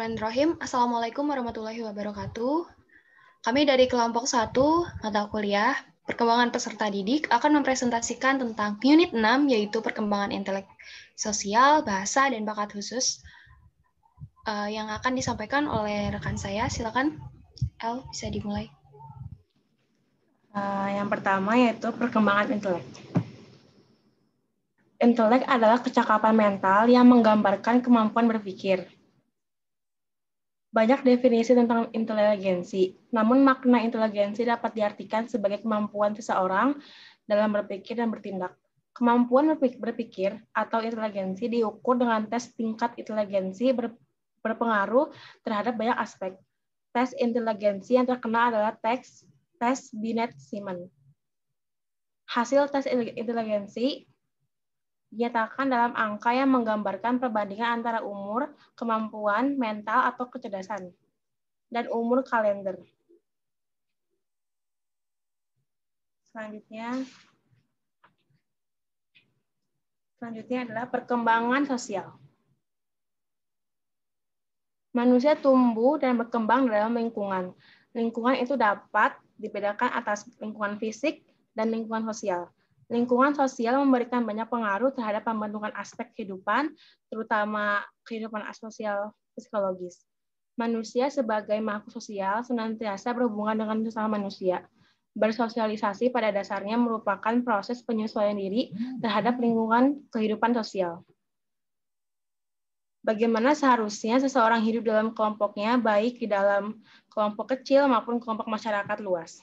Bismillahirrahmanirrahim. Assalamualaikum warahmatullahi wabarakatuh. Kami dari kelompok 1 mata kuliah Perkembangan Peserta Didik akan mempresentasikan tentang unit 6 yaitu perkembangan intelek sosial, bahasa, dan bakat khusus yang akan disampaikan oleh rekan saya. Silakan, El, bisa dimulai. Yang pertama yaitu perkembangan intelek. Intelek adalah kecakapan mental yang menggambarkan kemampuan berpikir. Banyak definisi tentang inteligensi, namun makna inteligensi dapat diartikan sebagai kemampuan seseorang dalam berpikir dan bertindak. Kemampuan berpikir atau inteligensi diukur dengan tes tingkat inteligensi berpengaruh terhadap banyak aspek. Tes inteligensi yang terkenal adalah tes Binet-Simon. Hasil tes inteligensi dinyatakan dalam angka yang menggambarkan perbandingan antara umur, kemampuan, mental, atau kecerdasan, dan umur kalender. Selanjutnya adalah perkembangan sosial. Manusia tumbuh dan berkembang dalam lingkungan. Lingkungan itu dapat dibedakan atas lingkungan fisik dan lingkungan sosial. Lingkungan sosial memberikan banyak pengaruh terhadap pembentukan aspek kehidupan, terutama kehidupan sosial psikologis. Manusia sebagai makhluk sosial senantiasa berhubungan dengan sesama manusia. Bersosialisasi pada dasarnya merupakan proses penyesuaian diri terhadap lingkungan kehidupan sosial. Bagaimana seharusnya seseorang hidup dalam kelompoknya, baik di dalam kelompok kecil maupun kelompok masyarakat luas.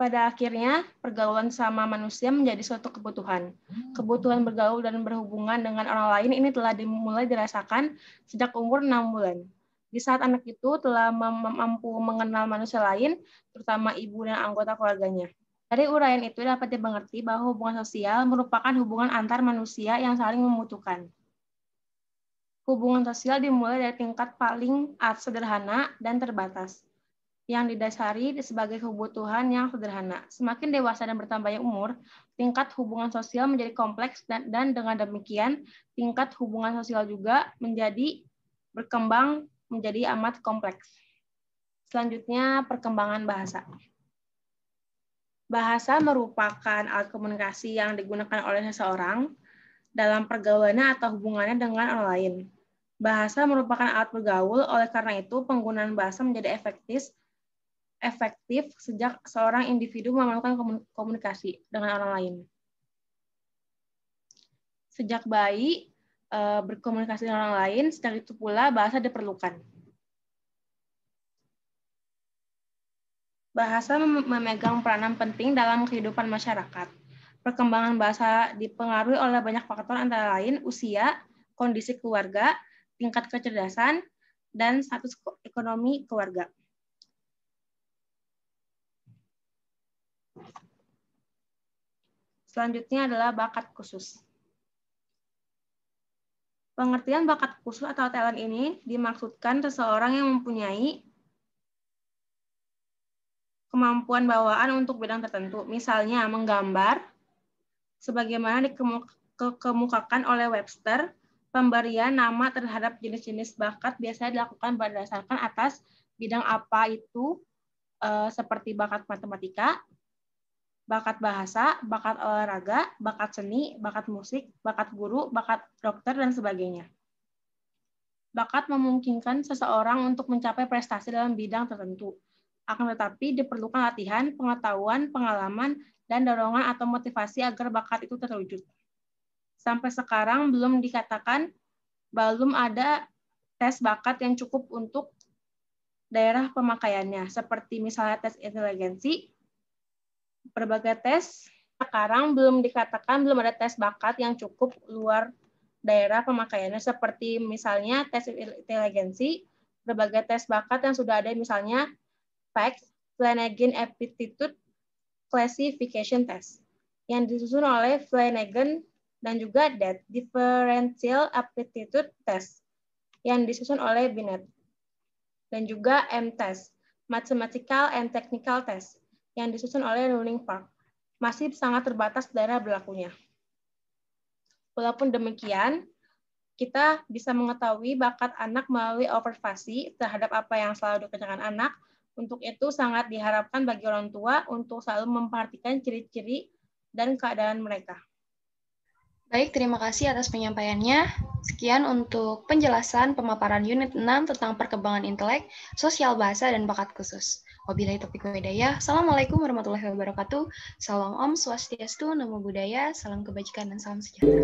Pada akhirnya, pergaulan sama manusia menjadi suatu kebutuhan. Kebutuhan bergaul dan berhubungan dengan orang lain ini telah dimulai dirasakan sejak umur 6 bulan. Di saat anak itu telah mampu mengenal manusia lain, terutama ibu dan anggota keluarganya. Dari uraian itu dapat dimengerti bahwa hubungan sosial merupakan hubungan antar manusia yang saling membutuhkan. Hubungan sosial dimulai dari tingkat paling sederhana dan terbatas, yang didasari sebagai kebutuhan yang sederhana. Semakin dewasa dan bertambahnya umur, tingkat hubungan sosial menjadi kompleks dan dengan demikian tingkat hubungan sosial juga menjadi berkembang menjadi amat kompleks. Selanjutnya, perkembangan bahasa. Bahasa merupakan alat komunikasi yang digunakan oleh seseorang dalam pergaulannya atau hubungannya dengan orang lain. Bahasa merupakan alat bergaul, oleh karena itu penggunaan bahasa menjadi efektif sejak seorang individu melakukan komunikasi dengan orang lain. Sejak bayi berkomunikasi dengan orang lain, sejak itu pula bahasa diperlukan. Bahasa memegang peranan penting dalam kehidupan masyarakat. Perkembangan bahasa dipengaruhi oleh banyak faktor antara lain usia, kondisi keluarga, tingkat kecerdasan, dan status ekonomi keluarga. Selanjutnya adalah bakat khusus. Pengertian bakat khusus atau talent ini dimaksudkan seseorang yang mempunyai kemampuan bawaan untuk bidang tertentu, misalnya menggambar, sebagaimana dikemukakan oleh Webster, pemberian nama terhadap jenis-jenis bakat biasanya dilakukan berdasarkan atas bidang apa itu, seperti bakat matematika, bakat bahasa, bakat olahraga, bakat seni, bakat musik, bakat guru, bakat dokter, dan sebagainya. Bakat memungkinkan seseorang untuk mencapai prestasi dalam bidang tertentu. Akan tetapi diperlukan latihan, pengetahuan, pengalaman, dan dorongan atau motivasi agar bakat itu terwujud. Sampai sekarang belum ada tes bakat yang cukup untuk daerah pemakaiannya, seperti misalnya tes inteligensi, berbagai tes. Sekarang belum ada tes bakat yang cukup luar daerah pemakaiannya, seperti misalnya tes inteligensi, berbagai tes bakat yang sudah ada, misalnya PACS, Flanagan Aptitude Classification Test, yang disusun oleh Flanagan, dan juga DAT, Differential Aptitude Test, yang disusun oleh Binet, dan juga MTest, Mathematical and Technical Test, yang disusun oleh Running Park. masih sangat terbatas daerah berlakunya. Walaupun demikian, kita bisa mengetahui bakat anak melalui observasi terhadap apa yang selalu dikerjakan anak. Untuk itu sangat diharapkan bagi orang tua untuk selalu memperhatikan ciri-ciri dan keadaan mereka. Baik, terima kasih atas penyampaiannya. Sekian untuk penjelasan pemaparan unit 6 tentang perkembangan intelek, sosial bahasa, dan bakat khusus. Wabillahi taufiq wal hidayah. Assalamualaikum warahmatullahi wabarakatuh. Salam Om Swastiastu, Namo Buddhaya, salam kebajikan dan salam sejahtera.